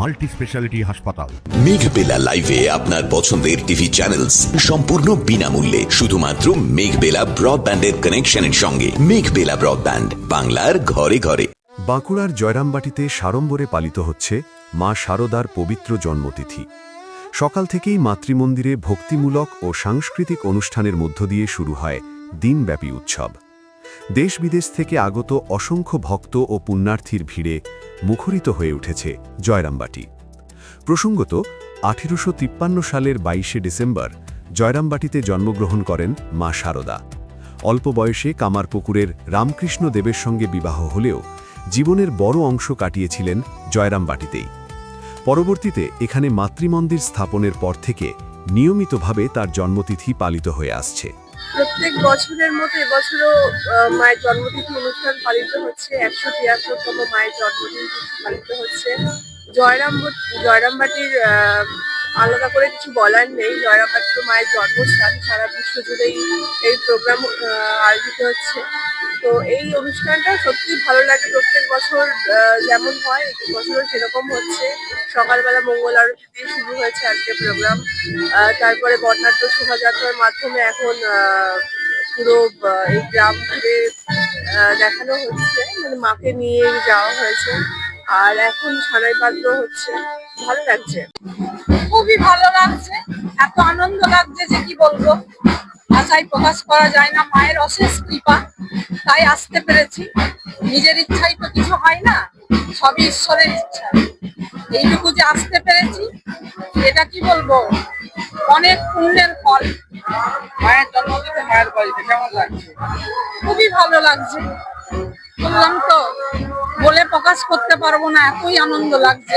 Multi speciality হাসপাতাল। মেঘবেলা লাইভে আপনার পছন্দের টিভি চ্যানেলস সম্পূর্ণ বিনামূল্যে, শুধুমাত্র মেঘবেলা ব্রডব্যান্ডের কানেকশনের সঙ্গে। মেঘবেলা ব্রডব্যান্ড, বাংলার ঘরে ঘরে। বাঁকুড়ার জয়রামবাটিতে সাড়ম্বরে পালিত হচ্ছে মা শারদার পবিত্র জন্মতিথি। সকাল থেকেই মাতৃমন্দিরে ভক্তিমূলক ও সাংস্কৃতিক অনুষ্ঠানের মধ্য দিয়ে শুরু হয় দিনব্যাপী উৎসব। দেশ বিদেশ থেকে আগত অসংখ্য ভক্ত ও পুণ্যার্থীর ভিড়ে মুখরিত হয়ে উঠেছে জয়রামবাটি। প্রসঙ্গত, 1853 সালের 22শে ডিসেম্বর জয়রামবাটিতে জন্মগ্রহণ করেন মা শারদা। অল্প বয়সে কামারপুকুরের রামকৃষ্ণ দেবের সঙ্গে বিবাহ হলেও জীবনের বড় অংশ কাটিয়েছিলেন জয়রামবাটিতেই। পরবর্তীতে এখানে মাতৃমন্দির স্থাপনের পর থেকে নিয়মিতভাবে তার জন্মতিথি পালিত হয়ে আসছে। প্রত্যেক বছরের মতো এবছরও মায়ের জন্মতিথি অনুষ্ঠান পালিত হচ্ছে। 173তম মায়ের জন্মদিন পালিত হচ্ছে। জয়রামবাটির আলাদা করে কিছু বলার নেই। জয়রামবাটি তো মায়ের জন্মস্থান, সারা বিশ্ব জুড়েই এই প্রোগ্রাম আয়োজিত হচ্ছে। তো এই অনুষ্ঠানটা সত্যি ভালো লাগে। প্রত্যেক বছর যেমন হয় এই বছরও সেরকম হচ্ছে। সকালবেলা মঙ্গল আরতি দিয়ে শুরু হয়েছে আজকে প্রোগ্রাম। তারপরে বর্ণাঢ্য শোভাযাত্রার মাধ্যমে এখন পুরো এই গ্রাম ঘুরে দেখানো হচ্ছে, মানে মাকে নিয়ে যাওয়া হয়েছে। আর এখন সানাই পাত্র হচ্ছে, ভালো লাগছে, খুবই ভালো লাগছে। এত আনন্দ লাগছে যে কি বলবো, ভাষায় প্রকাশ করা যায় না। মায়ের অশেষ কৃপা, তাই আসতে পেরেছি। নিজের ইচ্ছাই তো কিছু হয় না, সবই ঈশ্বরের ইচ্ছা। এইটুকু যে আসতে পেরেছি, এটা কি বলবো, অনেক পুণ্যের ফল। মায়ের জন্মদিনে মায়ের বাড়িতে কেমন লাগছে? খুবই ভালো লাগছে। বললাম তো, বলে প্রকাশ করতে পারবো না, এতই আনন্দ লাগছে।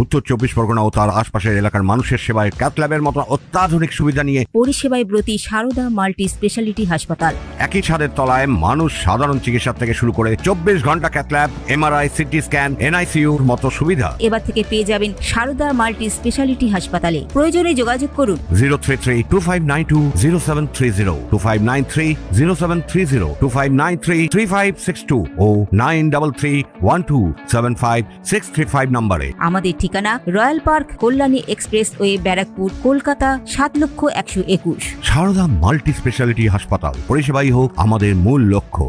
উত্তর 24 পরগনা ও তার আশপাশের এলাকার মানুষের সেবায় ক্যাথ ল্যাবের মতো অত্যাধুনিক সুবিধা নিয়ে পরিষেবায় ব্রতী সারদা মাল্টি স্পেশালিটি হাসপাতাল। একই ছাদের তলায় মানুষ সাধারণ চিকিৎসা থেকে শুরু করে 24 ঘন্টা cath lab, MRI, CT scan, এনআইসিইউর মতো সুবিধা এবার থেকে পেয়ে যাবেন সারদা মাল্টি স্পেশালিটি হাসপাতালে। প্রয়োজনে যোগাযোগ করুন 033-2592-0730, 2593-0730, 2593-3562 ও 9331275635 নম্বরে। আমাদের ঠিকানা Royal Park, Kalyani Expressway, Barrackpore, Kolkata 7,01,21। Sarada multi speciality হাসপাতাল, পরিষেবাই হোক আমাদের মূল লক্ষ্য।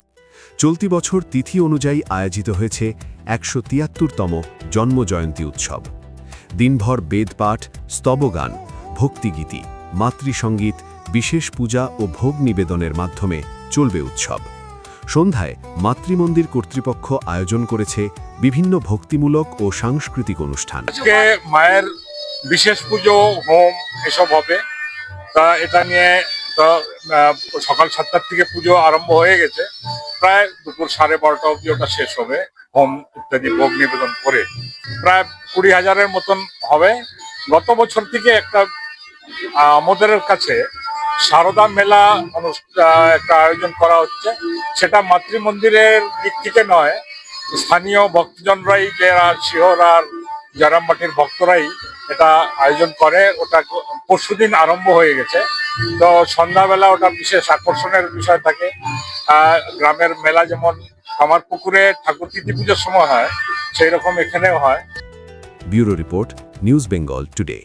চলতি বছর তিথি অনুযায়ী আয়োজিত হয়েছে 173তম জন্মজয়ন্তী উৎসব। দিনভর বেদপাঠ, স্তবগান, ভক্তিগীতি, মাতৃসঙ্গীত, বিশেষ পূজা ও ভোগ নিবেদনের মাধ্যমে চলবে উৎসব। সন্ধ্যায় মাতৃমন্দির কর্তৃপক্ষ আয়োজন করেছে বিভিন্ন ভক্তিমূলক ও সাংস্কৃতিক অনুষ্ঠান। আজকে মায়ের বিশেষ পুজো, হোম এসব হবে। তা এটা নিয়ে সকাল 7টার থেকে পুজো আরম্ভ হয়ে গেছে। প্রায় দুপুর 12:30 অবধি ওটা শেষ হবে। হোম ইত্যাদি ভোগ নিবেদন করে প্রায় 20,000-এর মতন হবে। গত বছর থেকে একটা আমাদের কাছে সারদা মেলা একটা আয়োজন করা হচ্ছে। সেটা মাতৃমন্দিরের দিক থেকে নয়, স্থানীয় ভক্তজনরাই, যারা শিহর আর জয়রামবাটির ভক্তরাই এটা আয়োজন করে। ওটা পরশুদিন আরম্ভ হয়ে গেছে। তো সন্ধ্যাবেলা ওটা বিশেষ আকর্ষণের বিষয় থাকে। গ্রামের মেলা যেমন কামারপুকুরে ঠাকুর তিথি পুজোর সময় হয়, সেই রকম এখানেও হয়। Bureau report, news Bengal today.